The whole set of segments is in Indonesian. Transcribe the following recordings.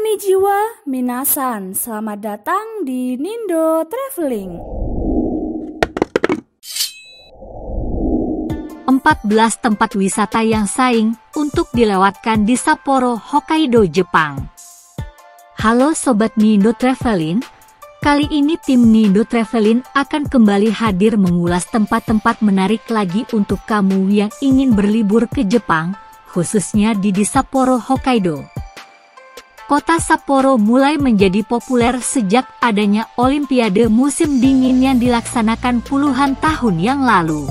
Konnichiwa, minasan. Selamat datang di Nindo Traveling. 14 tempat wisata yang saing untuk dilewatkan di Sapporo, Hokkaido, Jepang. Halo Sobat Nindo Traveling, kali ini tim Nindo Traveling akan kembali hadir mengulas tempat-tempat menarik lagi untuk kamu yang ingin berlibur ke Jepang, khususnya di Sapporo, Hokkaido. Kota Sapporo mulai menjadi populer sejak adanya Olimpiade musim dingin yang dilaksanakan puluhan tahun yang lalu.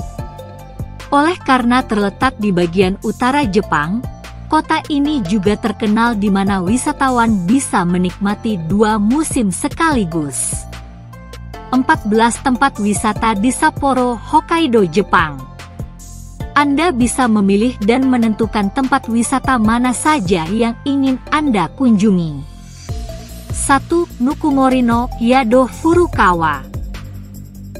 Oleh karena terletak di bagian utara Jepang, kota ini juga terkenal di mana wisatawan bisa menikmati dua musim sekaligus. 14 tempat wisata di Sapporo, Hokkaido, Jepang. Anda bisa memilih dan menentukan tempat wisata mana saja yang ingin Anda kunjungi. 1. Nukumori no Yado Furukawa.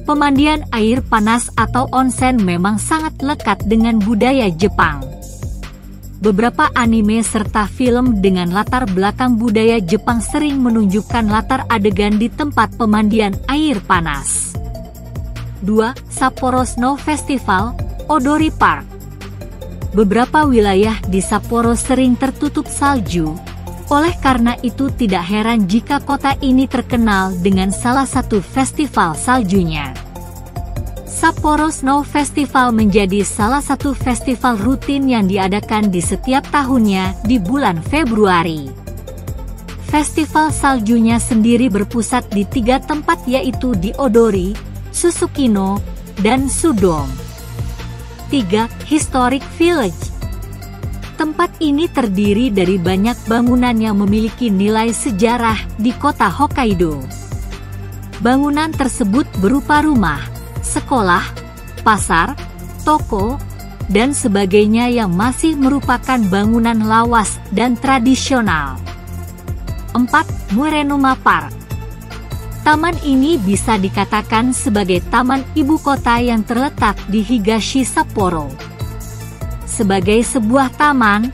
Pemandian air panas atau onsen memang sangat lekat dengan budaya Jepang. Beberapa anime serta film dengan latar belakang budaya Jepang sering menunjukkan latar adegan di tempat pemandian air panas. 2. Sapporo Snow Festival, Odori Park. Beberapa wilayah di Sapporo sering tertutup salju, oleh karena itu tidak heran jika kota ini terkenal dengan salah satu festival saljunya. Sapporo Snow Festival menjadi salah satu festival rutin yang diadakan di setiap tahunnya di bulan Februari. Festival saljunya sendiri berpusat di 3 tempat yaitu di Odori, Susukino, dan Sudong. 3. Historic Village. Tempat ini terdiri dari banyak bangunan yang memiliki nilai sejarah di kota Hokkaido. Bangunan tersebut berupa rumah, sekolah, pasar, toko, dan sebagainya yang masih merupakan bangunan lawas dan tradisional. 4. Murenuma Park. Taman ini bisa dikatakan sebagai taman ibu kota yang terletak di Higashi Sapporo. Sebagai sebuah taman,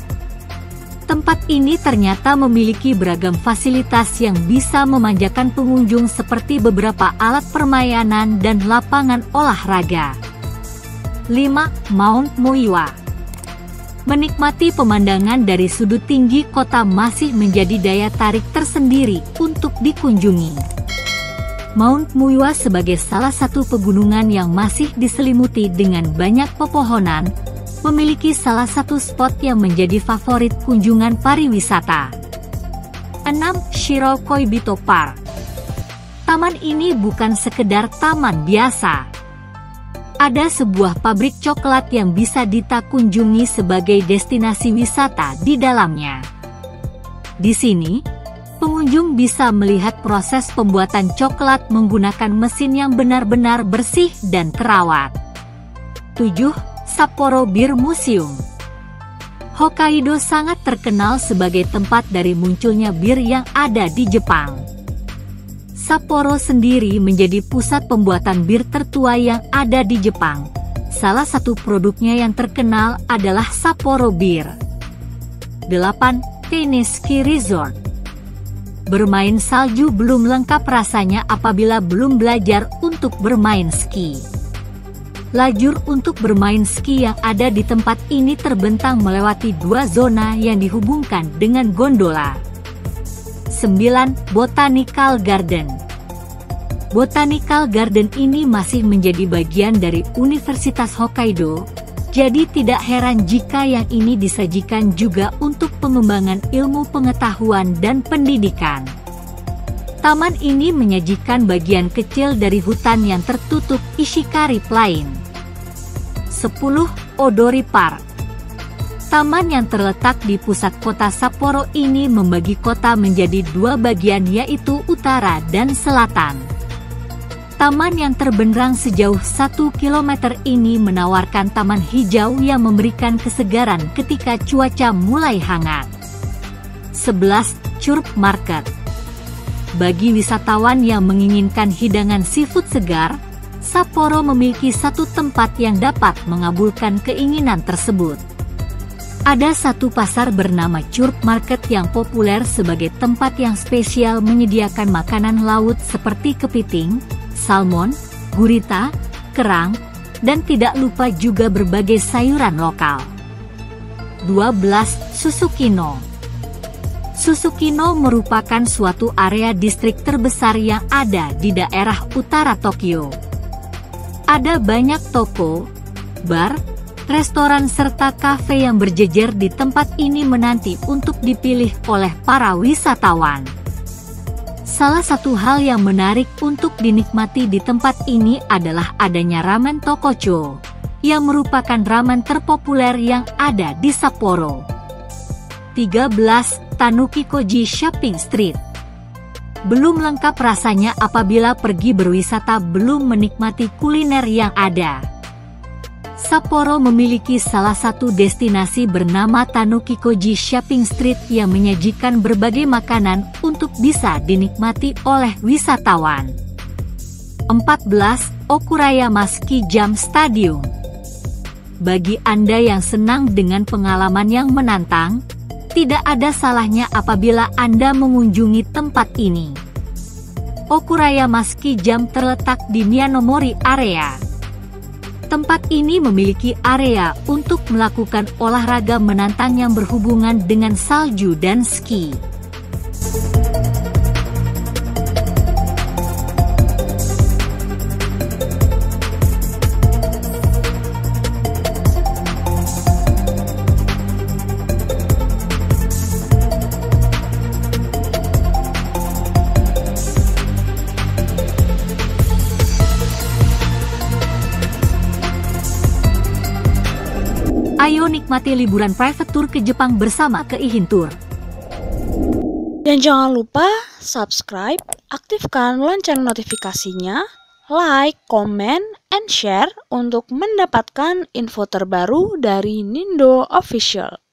tempat ini ternyata memiliki beragam fasilitas yang bisa memanjakan pengunjung seperti beberapa alat permainan dan lapangan olahraga. 5. Mount Muiwa. Menikmati pemandangan dari sudut tinggi kota masih menjadi daya tarik tersendiri untuk dikunjungi. Mount Muiwa sebagai salah satu pegunungan yang masih diselimuti dengan banyak pepohonan, memiliki salah satu spot yang menjadi favorit kunjungan pariwisata. 6. Shirokoibito Park. Taman ini bukan sekedar taman biasa. Ada sebuah pabrik coklat yang bisa Dita kunjungi sebagai destinasi wisata di dalamnya. Di sini, pengunjung bisa melihat proses pembuatan coklat menggunakan mesin yang benar-benar bersih dan terawat. 7. Sapporo Beer Museum. Hokkaido sangat terkenal sebagai tempat dari munculnya bir yang ada di Jepang. Sapporo sendiri menjadi pusat pembuatan bir tertua yang ada di Jepang. Salah satu produknya yang terkenal adalah Sapporo Beer. 8. Tennis Ski Resort. Bermain salju belum lengkap rasanya apabila belum belajar untuk bermain ski. Lajur untuk bermain ski yang ada di tempat ini terbentang melewati 2 zona yang dihubungkan dengan gondola. 9. Botanical Garden. Botanical Garden ini masih menjadi bagian dari Universitas Hokkaido, jadi tidak heran jika yang ini disajikan juga untuk pengembangan ilmu pengetahuan dan pendidikan. Taman ini menyajikan bagian kecil dari hutan yang tertutup Ishikari Plain. 10. Odori Park. Taman yang terletak di pusat kota Sapporo ini membagi kota menjadi 2 bagian yaitu utara dan selatan. Taman yang terbenam sejauh 1 km ini menawarkan taman hijau yang memberikan kesegaran ketika cuaca mulai hangat. 11. Curug Market. Bagi wisatawan yang menginginkan hidangan seafood segar, Sapporo memiliki satu tempat yang dapat mengabulkan keinginan tersebut. Ada satu pasar bernama Curug Market yang populer sebagai tempat yang spesial menyediakan makanan laut seperti kepiting, salmon, gurita, kerang, dan tidak lupa juga berbagai sayuran lokal. 12. Susukino. Susukino merupakan suatu area distrik terbesar yang ada di daerah utara Tokyo. Ada banyak toko, bar, restoran serta kafe yang berjejer di tempat ini menanti untuk dipilih oleh para wisatawan. Salah satu hal yang menarik untuk dinikmati di tempat ini adalah adanya ramen Tokocho, yang merupakan ramen terpopuler yang ada di Sapporo. 13. Tanuki Koji Shopping Street. Belum lengkap rasanya apabila pergi berwisata belum menikmati kuliner yang ada. Sapporo memiliki salah satu destinasi bernama Tanuki Koji Shopping Street yang menyajikan berbagai makanan untuk bisa dinikmati oleh wisatawan. 14. Okurayama Ski Jump Stadium. Bagi Anda yang senang dengan pengalaman yang menantang, tidak ada salahnya apabila Anda mengunjungi tempat ini. Okurayama Ski Jump terletak di Miyanomori area. Tempat ini memiliki area untuk melakukan olahraga menantang yang berhubungan dengan salju dan ski. Ayo nikmati liburan private tour ke Jepang bersama Keihin Tour. Dan jangan lupa subscribe, aktifkan lonceng notifikasinya, like, comment, and share untuk mendapatkan info terbaru dari Nindo Official.